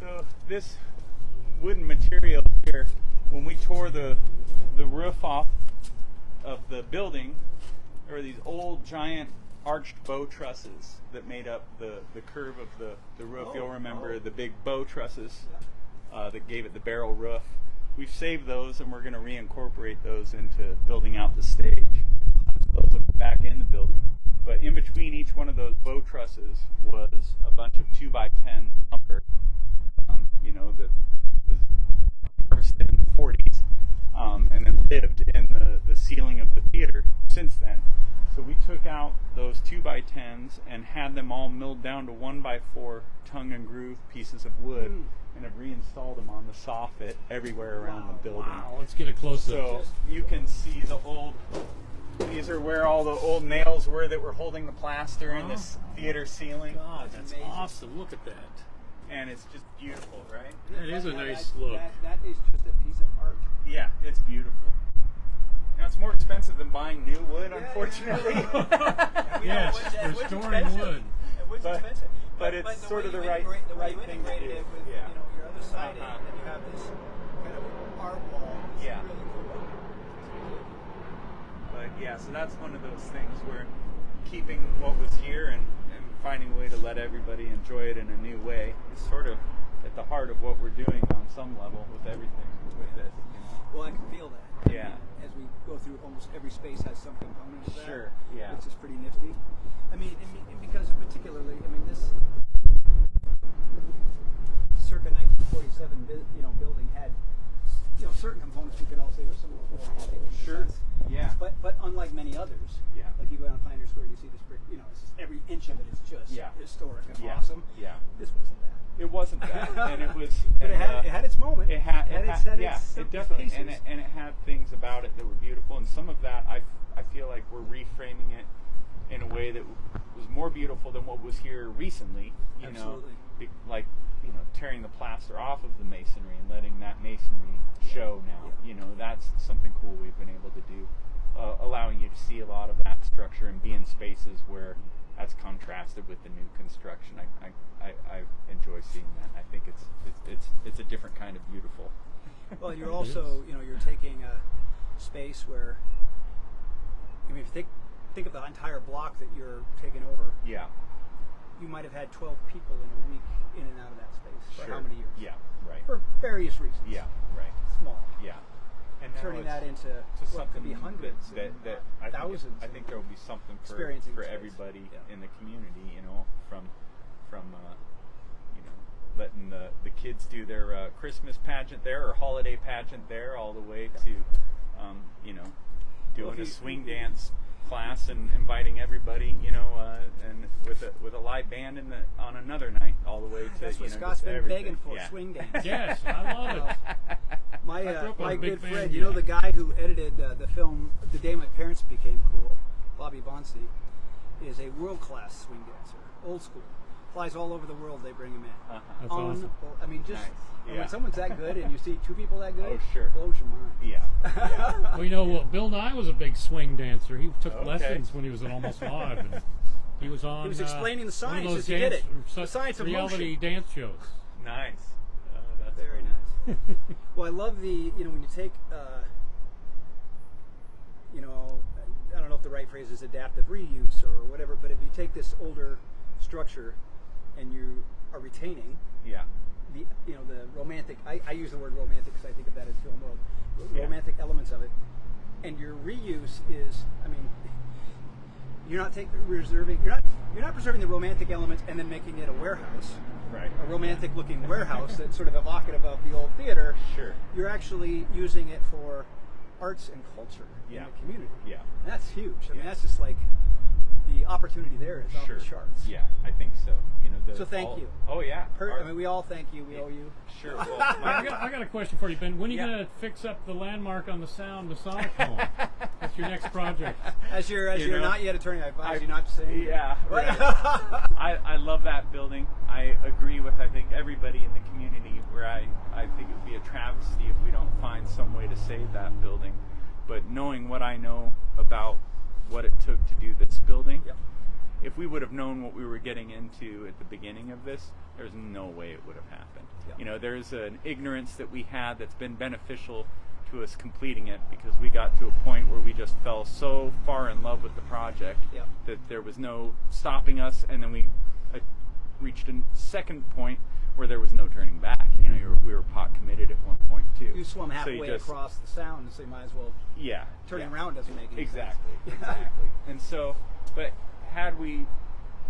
So this wooden material here, when we tore the roof off of the building, there were these old giant arched bow trusses that made up the curve of the roof. You'll remember the big bow trusses that gave it the barrel roof. We've saved those, and we're going to reincorporate those into building out the stage. Those will be back in the building. But in between each one of those bow trusses was a bunch of 2x10 lumber, that was harvested in the 40s, and then lived in the ceiling of the theater since then. So we took out those 2x10s and had them all milled down to 1x4 tongue and groove pieces of wood, and have reinstalled them on the soffit everywhere around the building. Wow, let's get a close-up. So you can see the old. These are where all the old nails were that were holding the plaster in this theater ceiling. God, that's awesome. Look at that. And it's just beautiful, right? That is a nice look. That is just a piece of art. Yeah, it's beautiful. Now, it's more expensive than buying new wood, unfortunately. Yes, for storing wood. Wood's But- expensive. but it's sort of the right thing to integrated do. it with Yeah. Your other siding, and then you have this kind of art wall. It's Yeah. really cool. But yeah, so that's one of those things where keeping what was here and finding a way to let everybody enjoy it in a new way is sort of at the heart of what we're doing on some level with everything with this. Well, I can feel that. Yeah. As we go through, almost every space has some component of that. Sure, yeah. Which is pretty nifty. I mean, and because particularly, this circa 1947, building had, certain components we could all say were somewhat romantic. in a Sure. sense. Yeah. But unlike many others, Yeah. like you go down Pioneer Square, you see this brick. It's just, every inch of it is just historic and Yeah. awesome. Yeah. This wasn't that. It wasn't that, and it was. But it had its moment. It had its it definitely, pieces. and it had things about it that were beautiful, and some of that I feel like we're reframing it in a way that was more beautiful than what was here recently. Absolutely. Tearing the plaster off of the masonry and letting that masonry show now. Yeah. That's something cool we've been able to do, allowing you to see a lot of that structure and be in spaces where that's contrasted with the new construction. I enjoy seeing that. I think it's a different kind of beautiful. Well, you're also, you're taking a space where, if you think of the entire block that you're taking over, Yeah. you might have had 12 people in a week in and out of that space for Sure. how many years? Yeah. Right. For various reasons. Yeah. Right. Small. Yeah. And now Turning that into to what something could be hundreds, that and I think thousands. I think there will be something experiencing for space. everybody Yeah. in the community. From letting the kids do their Christmas pageant there or holiday pageant there, all the way to doing a swing dance class and inviting everybody, and with a live band on another night, all the way to That's what just Scott's been everything. begging for, Yeah. swing dance. Yes, I love it. My I grew up my a big good fan, friend, yeah. the guy who edited the film The Day My Parents Became Cool, Bobby Bonsi, is a world-class swing dancer, old school. Flies all over the world, they bring him in. That's awesome. Just Nice. and Yeah. when someone's that good and you see two people that good, Oh, sure. it blows your mind. Yeah. Well, Bill Nye was a big swing dancer. He took Okay. lessons when he was at Almost Live. And he was on. He was explaining the one of science those as he did it. The such science of reality motion. dance shows. Nice. That's Very funny. nice. Well, I love the, when you take, I don't know if the right phrase is adaptive reuse or whatever, but if you take this older structure and you are retaining Yeah. the romantic, I use the word romantic because I think of that as film world, Yeah. romantic elements of it, and your reuse is, you're not preserving the romantic elements and then making it a warehouse. Right. A romantic looking warehouse that's sort of evocative of the old theater. Sure. You're actually using it for arts and culture in Yeah. the community. Yeah. And that's huge. Yeah. That's just like the opportunity there is off Sure. the charts. Yeah, I think so. So thank you. Oh yeah. We all thank you. We owe you. Sure. Well, I got a question for you, Ben. When are you Yeah. going to fix up the landmark on the sound Masonic home? That's your next project. As you're You know, not yet attorney, I advise you not to say anything. Yeah. Right. I love that building. I agree with I think everybody in the community where I think it would be a travesty if we don't find some way to save that building. But knowing what I know about what it took to do this building, Yep. if we would have known what we were getting into at the beginning of this, there's no way it would have happened. Yep. There's an ignorance that we had that's been beneficial to to us completing it, because we got to a point where we just fell so far in love with the project Yep. that there was no stopping us, and then we reached a second point where there was no turning back. You know, we were pot committed at one point too. You swum So halfway you just- across the sound, and so you might as well. Yeah, Turning yeah. around doesn't make any Exactly, sense. exactly. And so, but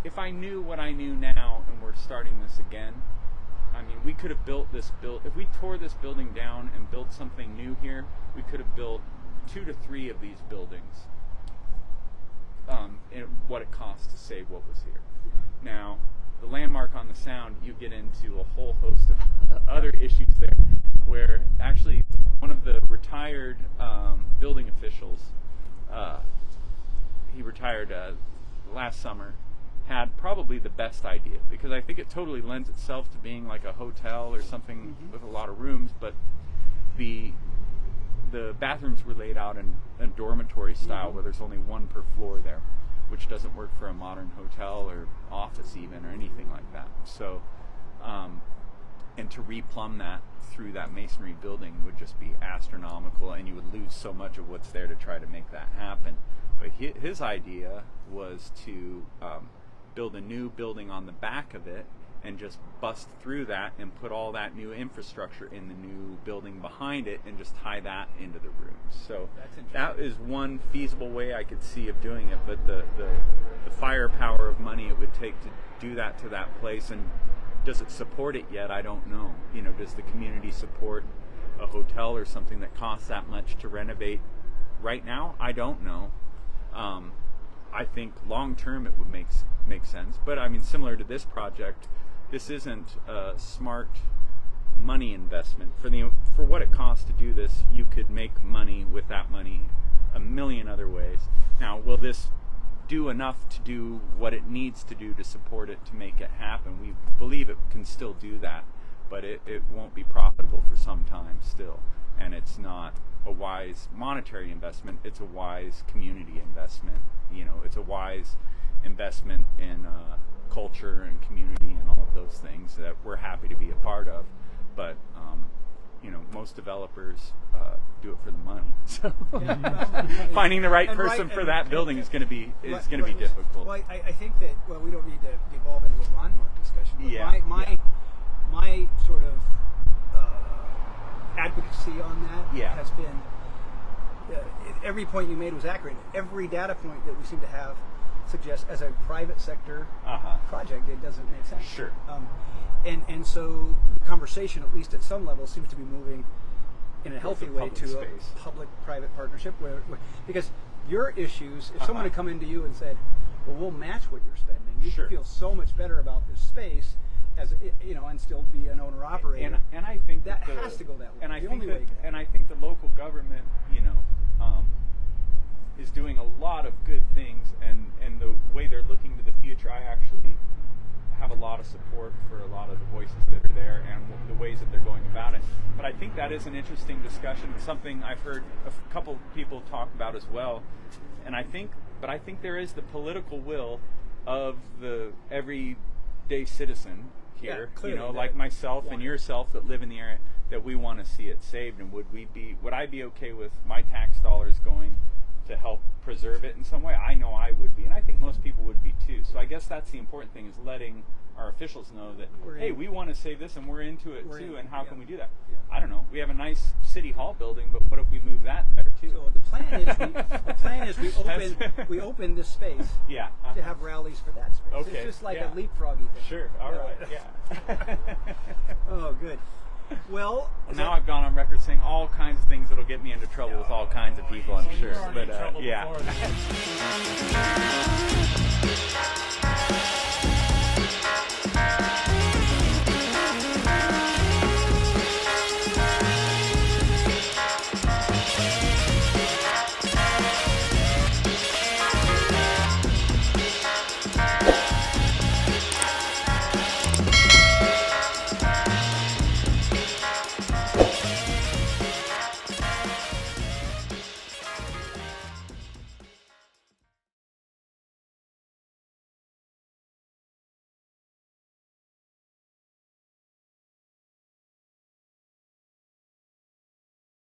if I knew what I knew now, and we're starting this again, I mean, we could have built this if we tore this building down and built something new here, we could have built 2 to 3 of these buildings. And what it costs to save what was here. Now, the landmark on the sound, you get into a whole host of other issues there, where actually one of the retired building officials, he retired last summer, had probably the best idea, because I think it totally lends itself to being like a hotel or something with a lot of rooms, but the bathrooms were laid out in a dormitory style where there's only one per floor there, which doesn't work for a modern hotel or office even or anything like that. So, and to replumb that through that masonry building would just be astronomical, and you would lose so much of what's there to try to make that happen. But his idea was to build a new building on the back of it and just bust through that and put all that new infrastructure in the new building behind it and just tie that into the rooms. So that is one feasible way I could see of doing it, but the firepower of money it would take to do that to that place, and does it support it yet? I don't know. You know, does the community support a hotel or something that costs that much to renovate right now? I don't know. I think long term it would make sense, but I mean, similar to this project, this isn't a smart money investment. For what it costs to do this, you could make money with that money a million other ways. Now, will this do enough to do what it needs to do to support it to make it happen? We believe it can still do that, but it won't be profitable for some time still. And it's not a wise monetary investment, it's a wise community investment. You know, it's a wise investment in culture and community and all of those things that we're happy to be a part of. But you know, most developers do it for the money. So finding the right person for that building is going to be difficult. Well, I think that we don't need to evolve into a landmark discussion. But Yeah. my sort of advocacy on that has been every point you made was accurate. Every data point that we seem to have suggests, as a private sector project, it doesn't make sense. Sure. And so the conversation, at least at some level, seems to be moving in a healthy way to space. a public-private partnership. Where because your issues, if someone had come into you and said, "Well, we'll match what you're spending," you'd feel so much better about this space, as you know, and still be an owner-operator. And I think that has to go that way. And I the think only way it can. and I think the local government, you know, is doing a lot of good things, and the way they're looking to the future, I actually have a lot of support for a lot of the voices that are there and the ways that they're going about it. But I think that is an interesting discussion, something I've heard a couple people talk about as well. And I think there is the political will of the everyday citizen here, clearly, you know, like myself and yourself that live in the area, that we want to see it saved. And would I be okay with my tax dollars going to help preserve it in some way? I know I would be, and I think most people would be too. So I guess that's the important thing, is letting our officials know that, hey, we want to save this and we're into it too, and how can we do that? Yeah. I don't know. We have a nice city hall building, but what if we move that there too? So the plan is we open this space to have rallies for that space. Okay. It's just like a leapfroggy thing. Sure. All right. Yeah. Oh, good. Well, now I've gone on record saying all kinds of things that'll get me into trouble with all kinds of people, I'm sure. You were already in But trouble yeah. before that.